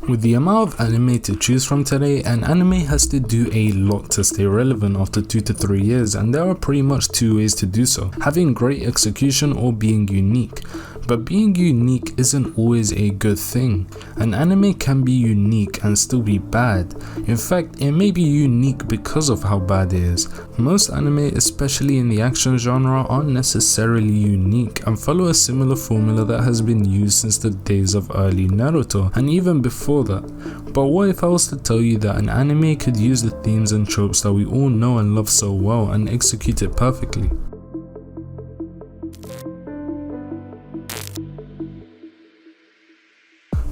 With the amount of anime to choose from today, an anime has to do a lot to stay relevant after 2 to 3 years, and there are pretty much two ways to do so: having great execution or being unique. But being unique isn't always a good thing. An anime can be unique and still be bad. In fact, it may be unique because of how bad it is. Most anime, especially in the action genre, aren't necessarily unique and follow a similar formula that has been used since the days of early Naruto, and even before that. But what if I was to tell you that an anime could use the themes and tropes that we all know and love so well and execute it perfectly?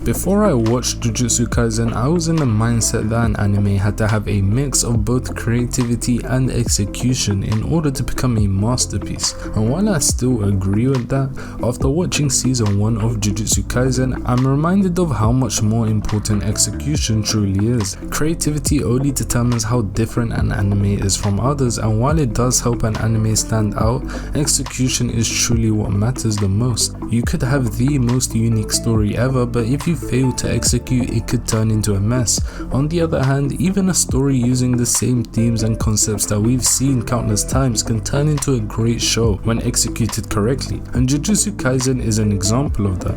Before I watched Jujutsu Kaisen, I was in the mindset that an anime had to have a mix of both creativity and execution in order to become a masterpiece. And while I still agree with that, after watching season 1 of Jujutsu Kaisen, I'm reminded of how much more important execution truly is. Creativity only determines how different an anime is from others, and while it does help an anime stand out, execution is truly what matters the most. You could have the most unique story ever, but if you fail to execute, it could turn into a mess. On the other hand, even a story using the same themes and concepts that we've seen countless times can turn into a great show when executed correctly, and Jujutsu Kaisen is an example of that.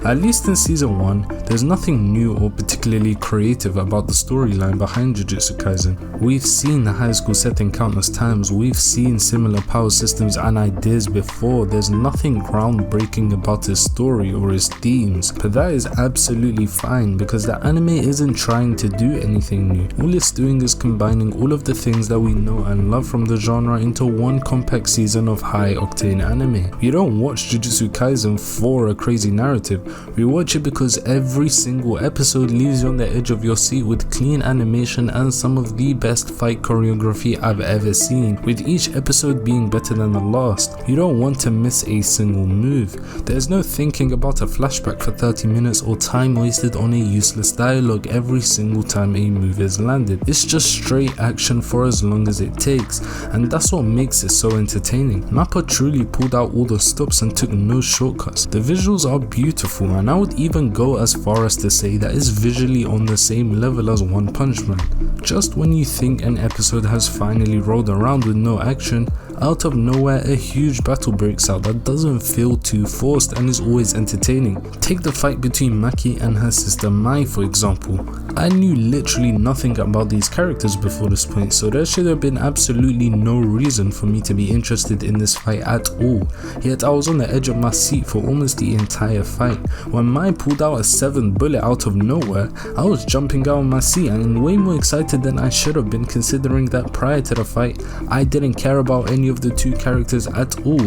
At least in season 1, there's nothing new or particularly creative about the storyline behind Jujutsu Kaisen. We've seen the high school setting countless times, we've seen similar power systems and ideas before. There's nothing groundbreaking about his story or his themes, but that is absolutely fine because the anime isn't trying to do anything new. All it's doing is combining all of the things that we know and love from the genre into one compact season of high octane anime. You don't watch Jujutsu Kaisen for a crazy narrative. We watch it because every single episode leaves you on the edge of your seat with clean animation and some of the best fight choreography I've ever seen, with each episode being better than the last. You don't want to miss a single move. There's no thinking about a flashback for 30 minutes or time wasted on a useless dialogue every single time a move is landed. It's just straight action for as long as it takes, and that's what makes it so entertaining. MAPPA truly pulled out all the stops and took no shortcuts. The visuals are beautiful, and I would even go as far as to say that it's visually on the same level as One Punch Man. Just when you think an episode has finally rolled around with no action, out of nowhere a huge battle breaks out that doesn't feel too forced and is always entertaining. Take the fight between Maki and her sister Mai for example. I knew literally nothing about these characters before this point, so there should have been absolutely no reason for me to be interested in this fight at all, yet I was on the edge of my seat for almost the entire fight. When Mai pulled out a 7th bullet out of nowhere, I was jumping out of my seat and way more excited than I should have been, considering that prior to the fight I didn't care about any of the two characters at all.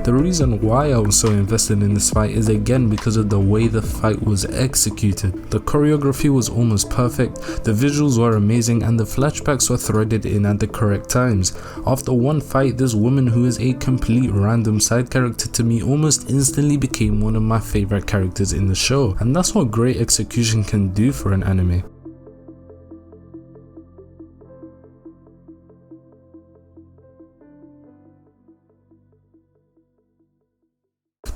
The reason why I was so invested in this fight is again because of the way the fight was executed. The choreography was almost perfect, the visuals were amazing, and the flashbacks were threaded in at the correct times. After one fight, this woman who is a complete random side character to me almost instantly became one of my favorite characters in the show, and that's what great execution can do for an anime.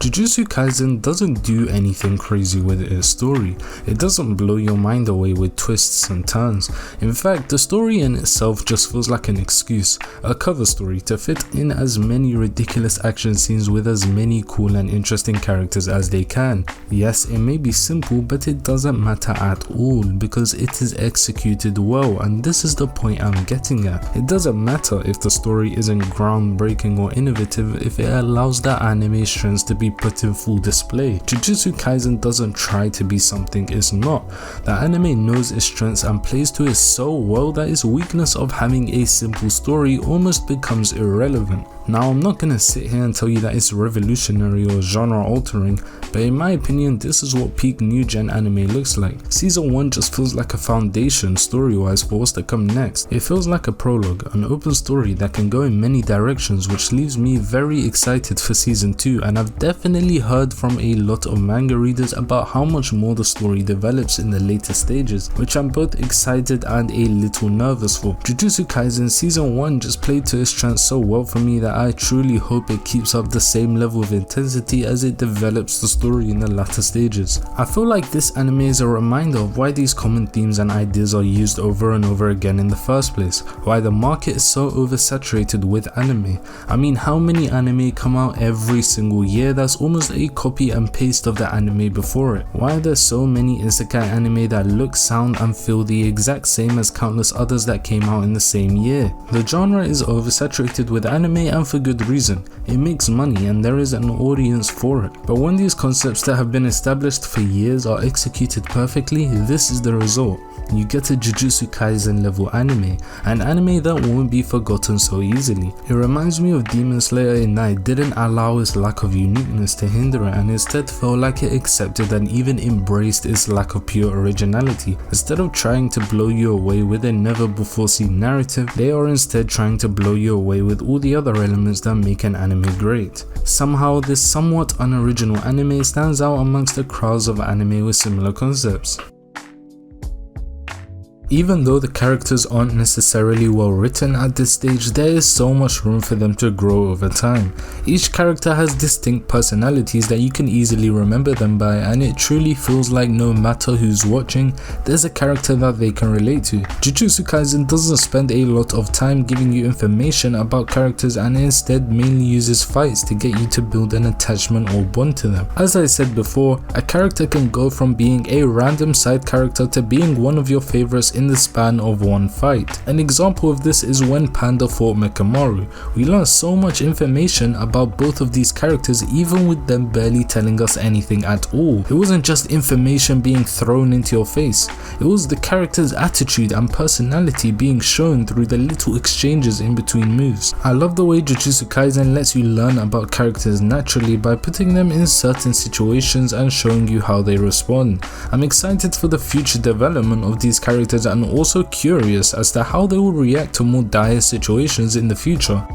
Jujutsu Kaisen doesn't do anything crazy with its story. It doesn't blow your mind away with twists and turns. In fact, the story in itself just feels like an excuse, a cover story to fit in as many ridiculous action scenes with as many cool and interesting characters as they can. Yes, it may be simple, but it doesn't matter at all because it is executed well, and this is the point I'm getting at. It doesn't matter if the story isn't groundbreaking or innovative if it allows the anime strengths to be put in full display. Jujutsu Kaisen doesn't try to be something it's not. The anime knows its strengths and plays to it so well that its weakness of having a simple story almost becomes irrelevant. Now, I'm not gonna sit here and tell you that it's revolutionary or genre altering, but in my opinion this is what peak new gen anime looks like. Season 1 just feels like a foundation story wise for what's to come next. It feels like a prologue, an open story that can go in many directions, which leaves me very excited for season 2, and I've definitely heard from a lot of manga readers about how much more the story develops in the later stages, which I'm both excited and a little nervous for. Jujutsu Kaisen season 1 just played to its strengths so well for me that that I truly hope it keeps up the same level of intensity as it develops the story in the latter stages. I feel like this anime is a reminder of why these common themes and ideas are used over and over again in the first place, why the market is so oversaturated with anime. I mean, how many anime come out every single year that's almost a copy and paste of the anime before it? Why are there so many isekai anime that look, sound and feel the exact same as countless others that came out in the same year? The genre is oversaturated with anime, and for good reason. It makes money and there is an audience for it. But when these concepts that have been established for years are executed perfectly, this is the result. You get a Jujutsu Kaisen level anime, an anime that won't be forgotten so easily. It reminds me of Demon Slayer in that it didn't allow its lack of uniqueness to hinder it, and instead felt like it accepted and even embraced its lack of pure originality. Instead of trying to blow you away with a never before seen narrative, they are instead trying to blow you away with all the other elements that make an anime great. Somehow this somewhat unoriginal anime stands out amongst the crowds of anime with similar concepts. Even though the characters aren't necessarily well written at this stage, there is so much room for them to grow over time. Each character has distinct personalities that you can easily remember them by, and it truly feels like no matter who's watching, there's a character that they can relate to. Jujutsu Kaisen doesn't spend a lot of time giving you information about characters and instead mainly uses fights to get you to build an attachment or bond to them. As I said before, a character can go from being a random side character to being one of your favorites in the span of one fight. An example of this is when Panda fought Mekamaru. We learned so much information about both of these characters even with them barely telling us anything at all. It wasn't just information being thrown into your face, it was the character's attitude and personality being shown through the little exchanges in between moves. I love the way Jujutsu Kaisen lets you learn about characters naturally by putting them in certain situations and showing you how they respond. I'm excited for the future development of these characters and also curious as to how they will react to more dire situations in the future.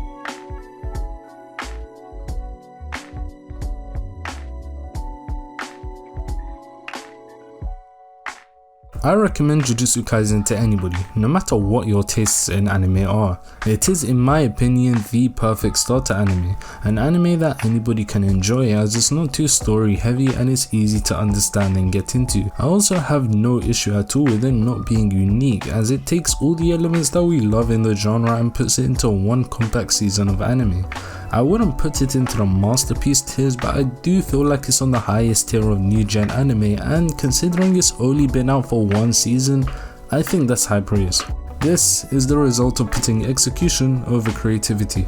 I recommend Jujutsu Kaisen to anybody, no matter what your tastes in anime are. It is, in my opinion, the perfect start to anime, an anime that anybody can enjoy as it's not too story heavy and it's easy to understand and get into. I also have no issue at all with it not being unique, as it takes all the elements that we love in the genre and puts it into one compact season of anime. I wouldn't put it into the masterpiece tiers, but I do feel like it's on the highest tier of new gen anime, and considering it's only been out for one season, I think that's high praise. This is the result of putting execution over creativity.